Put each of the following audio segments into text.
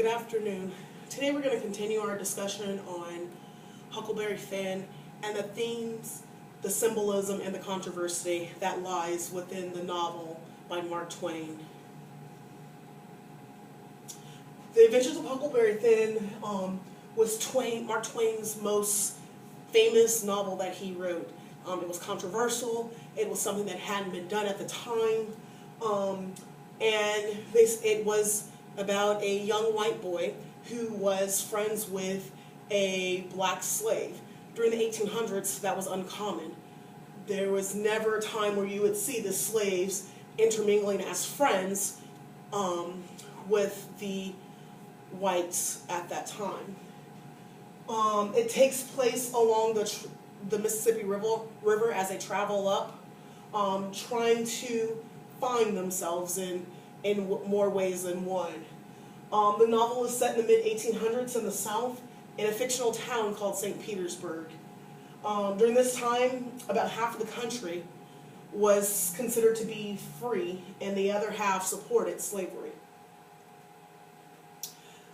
Good afternoon. Today we're going to continue our discussion on Huckleberry Finn and the themes, the symbolism, and the controversy that lies within the novel by Mark Twain. The Adventures of Huckleberry Finn was Mark Twain's most famous novel that he wrote. It was controversial. It was something that hadn't been done at the time. It was about a young white boy who was friends with a black slave. During the 1800s, that was uncommon. There was never a time where you would see the slaves intermingling as friends with the whites at that time. It takes place along the Mississippi River as they travel up, trying to find themselves in more ways than one. The novel is set in the mid-1800s in the South in a fictional town called St. Petersburg. During this time, about half of the country was considered to be free and the other half supported slavery.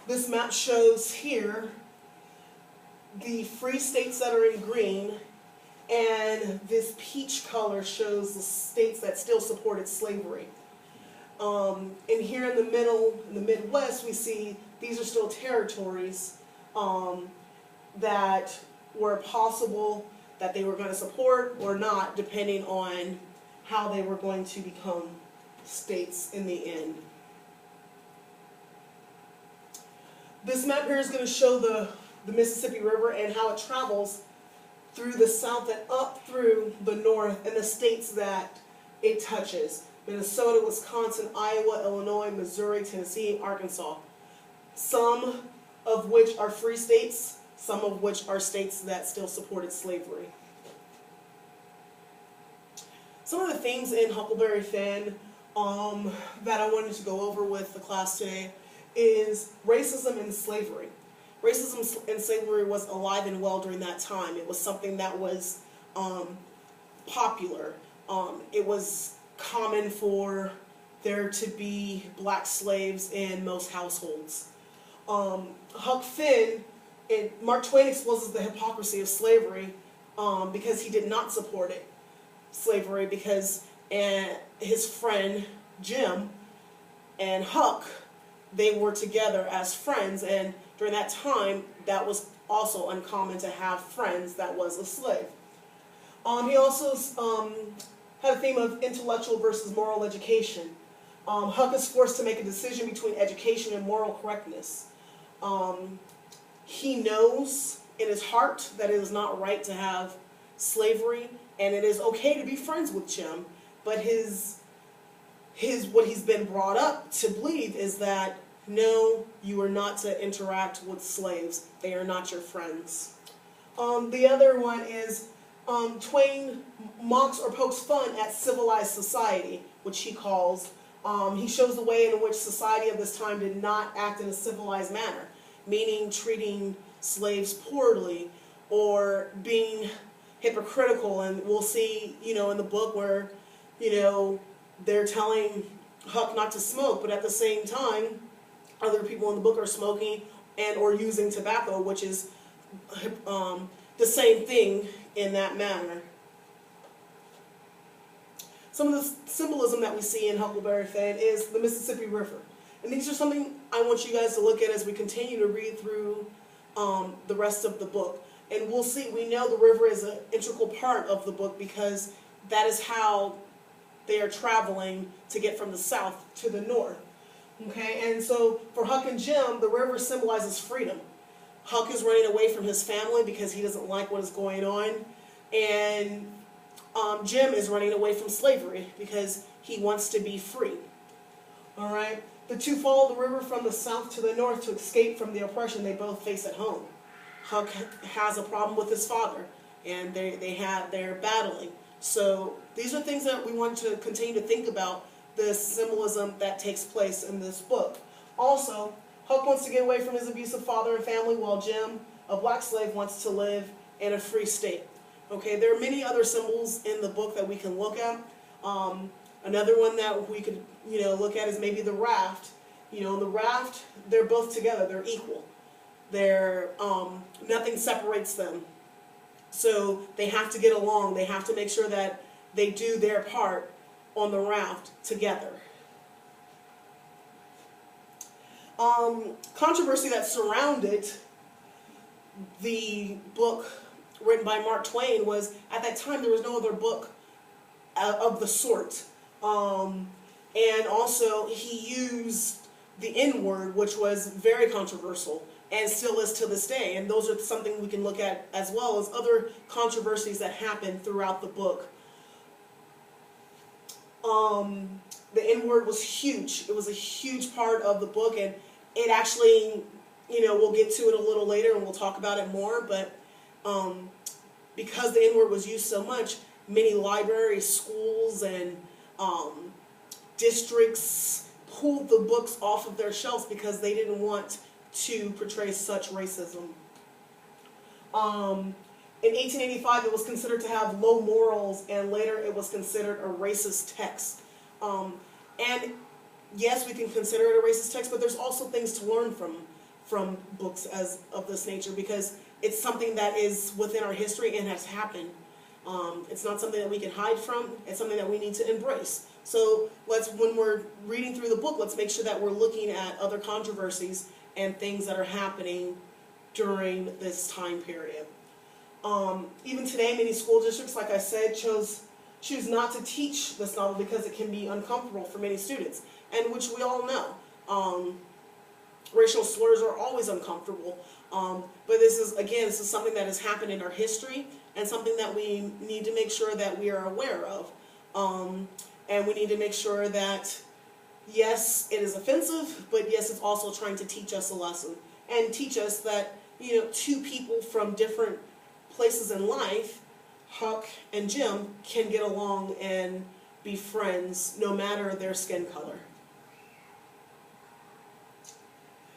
This map shows here the free states that are in green, and this peach color shows the states that still supported slavery. And here in the middle, in the Midwest, we see these are still territories that were possible that they were going to support or not, depending on how they were going to become states in the end. This map here is going to show the Mississippi River and how it travels through the South and up through the North and the states that it touches. Minnesota, Wisconsin, Iowa, Illinois, Missouri, Tennessee, Arkansas. Some of which are free states, some of which are states that still supported slavery. Some of the themes in Huckleberry Finn that I wanted to go over with the class today is racism and slavery. Racism and slavery was alive and well during that time. It was something that was popular. It was common for there to be black slaves in most households. Huck Finn, Mark Twain exposes the hypocrisy of slavery because he did not support it. Slavery because his friend Jim and Huck, they were together as friends, and during that time that was also uncommon to have friends that was a slave. He also had a theme of intellectual versus moral education. Huck is forced to make a decision between education and moral correctness. He knows in his heart that it is not right to have slavery, and it is okay to be friends with Jim, but what he's been brought up to believe is that no, you are not to interact with slaves. They are not your friends. The other one is Twain mocks or pokes fun at civilized society, which he calls. He shows the way in which society of this time did not act in a civilized manner, meaning treating slaves poorly or being hypocritical. And we'll see, in the book where, they're telling Huck not to smoke, but at the same time, other people in the book are smoking and or using tobacco, which is the same thing in that manner. Some of the symbolism that we see in Huckleberry Finn is the Mississippi River. And these are something I want you guys to look at as we continue to read through the rest of the book. And we'll see, we know the river is an integral part of the book because that is how they are traveling to get from the south to the north. Okay, and so for Huck and Jim, the river symbolizes freedom. Huck is running away from his family because he doesn't like what is going on, and Jim is running away from slavery because he wants to be free. All right, the two follow the river from the south to the north to escape from the oppression they both face at home. Huck has a problem with his father, and they're battling. So these are things that we want to continue to think about, the symbolism that takes place in this book. Also, Huck wants to get away from his abusive father and family, while Jim, a black slave, wants to live in a free state. Okay, there are many other symbols in the book that we can look at. Another one that we could, look at is maybe the raft. You know, in the raft, they're both together. They're equal. They're nothing separates them. So they have to get along. They have to make sure that they do their part on the raft together. Controversy that surrounded the book written by Mark Twain was, at that time there was no other book of the sort. And also he used the N-word, which was very controversial and still is to this day. And those are something we can look at as well as other controversies that happened throughout the book. The N-word was huge. It was a huge part of the book, and it actually, you know, we'll get to it a little later and we'll talk about it more, but because the N-word was used so much, many libraries, schools, and districts pulled the books off of their shelves because they didn't want to portray such racism. In 1885, it was considered to have low morals, and later it was considered a racist text. And yes, we can consider it a racist text, but there's also things to learn from books as of this nature, because it's something that is within our history and has happened. It's not something that we can hide from. It's something that we need to embrace. So when we're reading through the book, let's make sure that we're looking at other controversies and things that are happening during this time period. Even today, many school districts, like I said, choose not to teach this novel because it can be uncomfortable for many students, and which we all know. Racial slurs are always uncomfortable, but this is something that has happened in our history and something that we need to make sure that we are aware of. And we need to make sure that, yes, it is offensive, but yes, it's also trying to teach us a lesson and teach us that, you know, two people from different places in life, Huck and Jim, can get along and be friends no matter their skin color.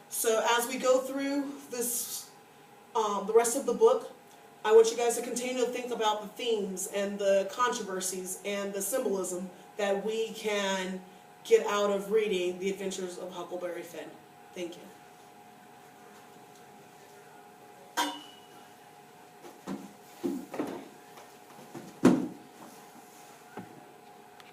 So as we go through this, the rest of the book, I want you guys to continue to think about the themes and the controversies and the symbolism that we can get out of reading The Adventures of Huckleberry Finn. Thank you.